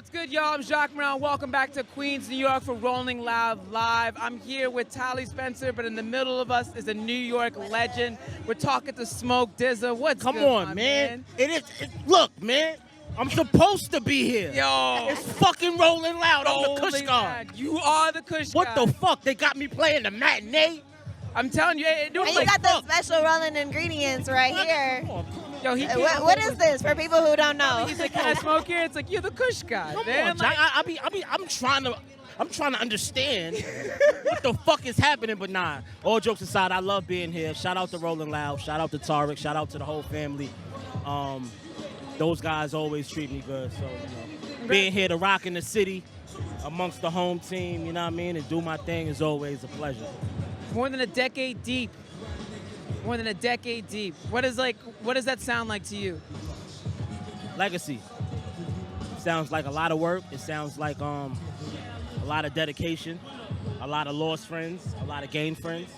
What's good, y'all? I'm Jacques. Welcome back to Queens, New York for Rolling Loud Live. I'm here with Tallie Spencer, but in the middle of us is a New York legend. We're talking to Smoke DZA. What's Come good, on, my man. Look, man. I'm supposed to be here. Yo. It's fucking Rolling Loud. I'm the Kush Rolling guard. Loud. You are the Kush What guy. the fuck? They got me playing the matinee? I'm telling you, And you got the special rolling ingredients right here. Yo, he can't What is this for people who don't know? He's like, can I smoke here? It's like, you're the Kush guy. Come man. on, Like, I'm trying to understand what the fuck is happening, but nah. All jokes aside, I love being here. Shout out to Rolling Loud. Shout out to Tarek. Shout out to the whole family. Those guys always treat me good. So, being here to rock in the city amongst the home team, you know what I mean, and do my thing is always a pleasure. more than a decade deep. More than a decade deep. What does that sound like to you? Legacy. Sounds like a lot of work. It sounds like a lot of dedication, a lot of lost friends, a lot of gained friends.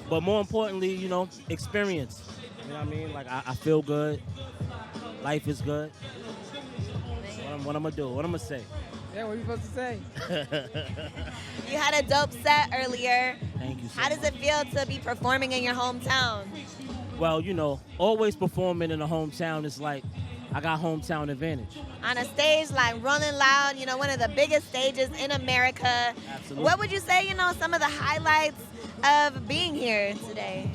But more importantly, experience. You know what I mean? Like, I feel good. Life is good. What I'm going to do? What I'm going to say? Yeah, what are you supposed to say? You had a dope set earlier. Thank you so How does much. it feel to be performing in your hometown? Well, always performing in a hometown is like, I got hometown advantage. On a stage like Rolling Loud, one of the biggest stages in America. Absolutely. What would you say, some of the highlights of being here today?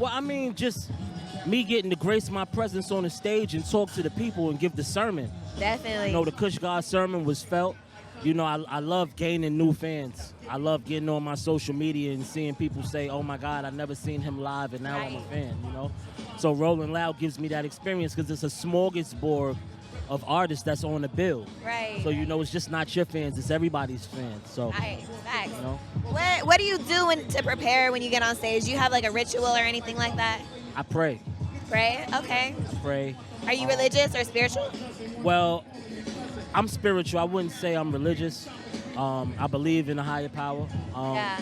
Well, I mean, just me getting to grace my presence on the stage and talk to the people and give the sermon. Definitely. The Kush God sermon was felt. I love gaining new fans. I love getting on my social media and seeing people say, oh my God, I've never seen him live and now I'm a fan, So Rolling Loud gives me that experience because it's a smorgasbord of artists that's on the bill. Right. So, it's just not your fans, it's everybody's fans. So, Right, facts. you know, What do you do to prepare when you get on stage? Do you have like a ritual or anything like that? I pray. Pray? Okay. I pray. Are you religious or spiritual? Well, I'm spiritual. I wouldn't say I'm religious. I believe in a higher power. Yeah.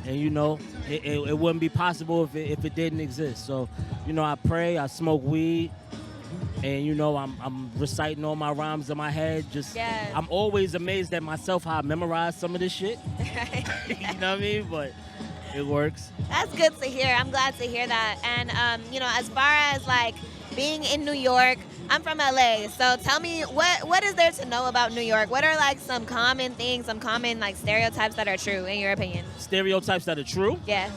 And it wouldn't be possible if it didn't exist. So, I pray, I smoke weed, and I'm reciting all my rhymes in my head. Yeah. I'm always amazed at myself how I memorize some of this shit. You know what I mean? But it works. That's good to hear. I'm glad to hear that. And as far as like being in New York, I'm from LA. So tell me, what is there to know about New York? What are like some common things, some common like stereotypes that are true in your opinion? Stereotypes that are true. Yeah.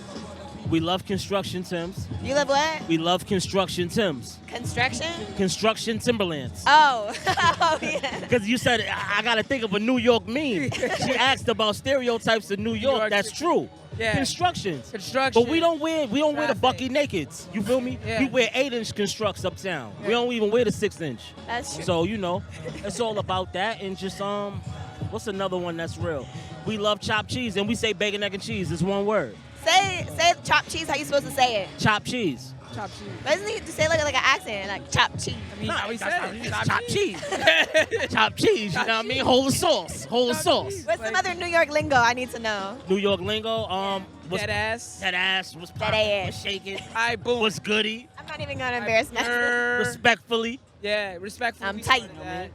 We love construction Timbs. You love what? We love construction Timbs. Construction? Construction Timberlands. Oh. Oh yeah. Because you said, I got to think of a New York meme. She asked about stereotypes in New York. That's true. Yeah. Constructions. Construction. But we don't wear the Traffic. Bucky nakeds. You feel me? Yeah. We wear 8-inch constructs uptown. We don't even wear the 6-inch. That's true. So, it's all about that. And just, what's another one that's real? We love chopped cheese, and we say bacon, egg, and cheese. It's one word. Say chopped cheese. How you supposed to say it? Chopped cheese. Chop cheese. Doesn't he say like an accent, like chopped cheese? I mean, how he said it. Chopped cheese. Chopped cheese, you know what I mean? Whole of sauce. Whole of sauce. What's some other New York lingo I need to know? New York lingo, what's Dead ass. that ass? What's That poppin'? ass. What's shaking? I boom. What's goody? I'm not even gonna embarrass myself. Respectfully. Yeah, respectfully. I'm we tight. say that.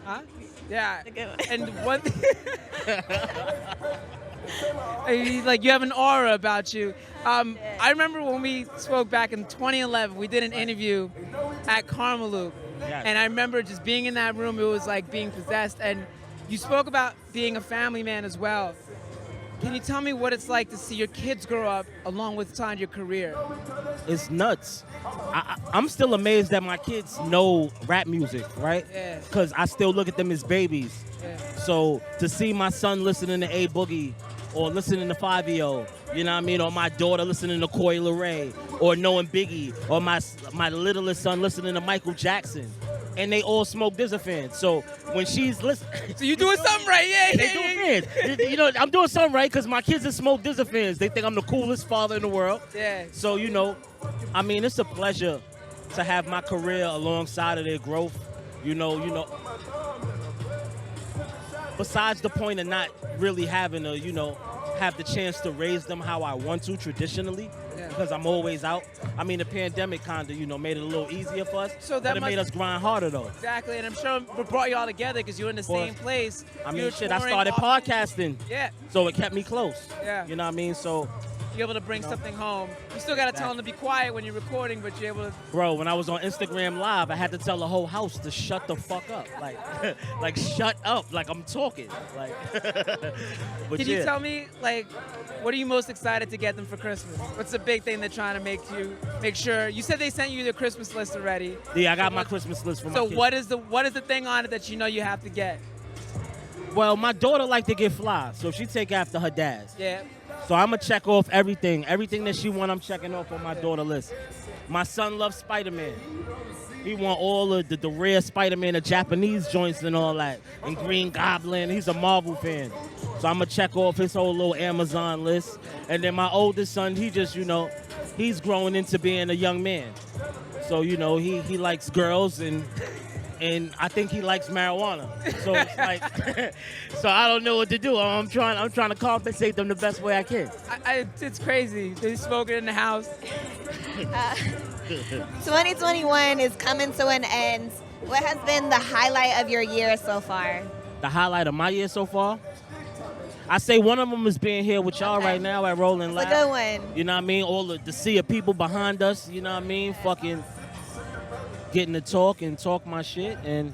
Huh? Yeah. That's a good one. And one like you have an aura about you. I remember when we spoke back in 2011, we did an interview at Carmeloop. Yes. And I remember just being in that room, it was like being possessed. And you spoke about being a family man as well. Can you tell me what it's like to see your kids grow up along with your career? It's nuts. I'm still amazed that my kids know rap music, right? Yeah. Because I still look at them as babies. Yeah. So to see my son listening to A Boogie or listening to 5EO, you know what I mean? Or my daughter listening to Coi Leray or knowing Biggie or my littlest son listening to Michael Jackson. And they all Smoke DZA fans. So when she's listening... So you're doing something right, yeah. They do fans. I'm doing something right because my kids are Smoke DZA fans. They think I'm the coolest father in the world. Yeah. So, I mean, it's a pleasure to have my career alongside of their growth. Besides the point of not really having to, have the chance to raise them how I want to traditionally. Yeah. because I'm always out. I mean, the pandemic kind of, you know, made it a little easier for us. So that but it made us grind harder, though. Exactly, and I'm sure it brought you all together because you're in the same place. I mean, You're shit, I touring started off- podcasting. Yeah. So it kept me close. Yeah. You know what I mean? So, You're able to bring something home. You still got to tell them to be quiet when you're recording, but you're able to. bro, when I was on Instagram Live, I had to tell the whole house to shut the fuck up. Like, like shut up. Like, I'm talking. Like, but Can yeah. you tell me, like, what are you most excited to get them for Christmas? What's the big thing they're trying to make sure? You said they sent you the Christmas list already. Yeah, I got my Christmas list for my So kids. what is the thing on it that you know you have to get? Well, my daughter like to get fly, so she take after her dad. Yeah. So I'm going to check off everything. Everything that she want, I'm checking off on my daughter list. My son loves Spider-Man. He want all of the rare Spider-Man, the Japanese joints and all that, and Green Goblin. He's a Marvel fan. So I'm going to check off his whole little Amazon list. And then my oldest son, he just, you know, he's growing into being a young man. So, you know, he likes girls and I think he likes marijuana. So it's like, so I don't know what to do. I'm trying to compensate them the best way I can. It's crazy. They smoke it in the house. 2021 is coming to an end. What has been the highlight of your year so far? The highlight of my year so far? I say one of them is being here with y'all right now at Rolling Loud. It's a good one. You know what I mean? All the sea of people behind us, you know what I mean? Fucking getting to talk my shit. And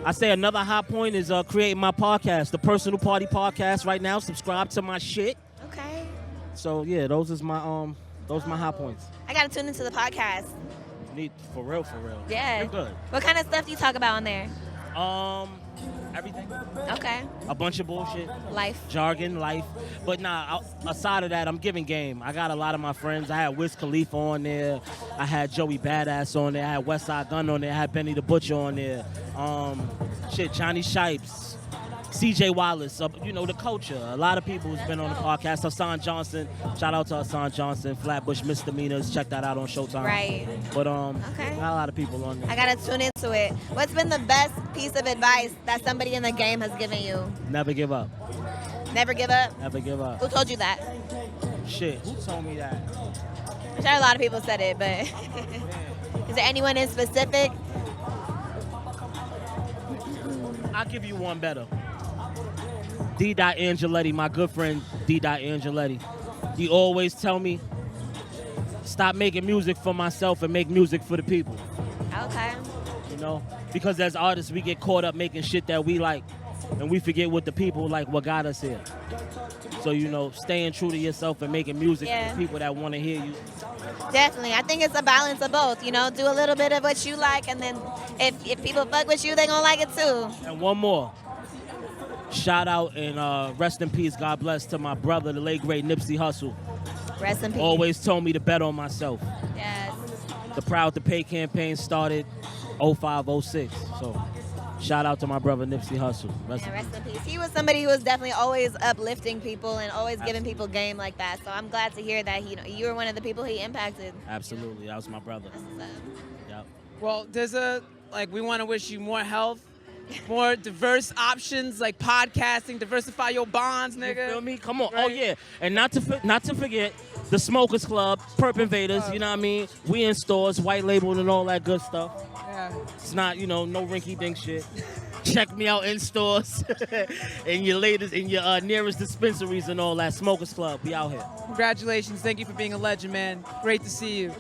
I say another high point is creating my podcast, the Personal Party Podcast right now. Subscribe to my shit. Okay. So yeah, those is my high points. I gotta tune into the podcast. For real. Yeah. You're good. What kind of stuff do you talk about on there? Everything. Okay. A bunch of bullshit. Life. Jargon, life. But nah, aside of that, I'm giving game. I got a lot of my friends. I had Wiz Khalifa on there. I had Joey Badass on there. I had Westside Gun on there. I had Benny the Butcher on there. Johnny Shipes. CJ Wallace, you know, the culture. A lot of people who's been on the podcast. Hassan Johnson. Shout out to Hassan Johnson. Flatbush Misdemeanors. Check that out on Showtime. Right. But okay. got a lot of people on there. I gotta tune into it. What's been the best piece of advice that somebody in the game has given you? Never give up. Never give up? Never give up. Who told you that? Shit, who told me that? I'm sure a lot of people said it, but is there anyone in specific? I'll give you one better. D. Angeletti, my good friend D. Angeletti. He always tell me, stop making music for myself and make music for the people. Okay. You know? Because as artists, we get caught up making shit that we like, and we forget what the people like, what got us here. So, you know, staying true to yourself and making music for the people that want to hear you. Definitely. I think it's a balance of both, you know, do a little bit of what you like, and then if people fuck with you, they gonna like it too. And one more. Shout out and rest in peace, God bless, to my brother, the late great Nipsey Hussle. Rest in peace. Always told me to bet on myself. Yes. The Proud to Pay campaign started 05-06. So shout out to my brother Nipsey Hussle. Rest in peace. He was somebody who was definitely always uplifting people and always giving people game like that. So I'm glad to hear that you were one of the people he impacted. Absolutely. That was my brother. Yep. Well, we want to wish you more health, more diverse options like podcasting, diversify your bonds, nigga. You feel me? Come on. Right. Oh, yeah. And not to forget the Smokers Club, Perp Invaders, you know what I mean? We in stores, white label and all that good stuff. Yeah. It's not, you know, no rinky-dink shit. Check me out in stores and your nearest dispensaries and all that. Smokers Club, we out here. Congratulations. Thank you for being a legend, man. Great to see you.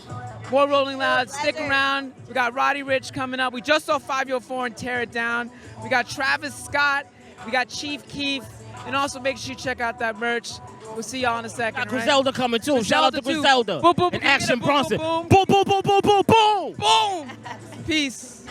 More Rolling Loud. Stick around. We got Roddy Ricch coming up. We just saw 504 and Tear It Down. We got Travis Scott. We got Chief Keef. And also make sure you check out that merch. We'll see y'all in a second. Got Griselda coming too. Shout out to Griselda. Boom, boom, and boom, Action boom, Bronson. boom, Boom, boom, boom, boom, boom, boom. Boom. Peace.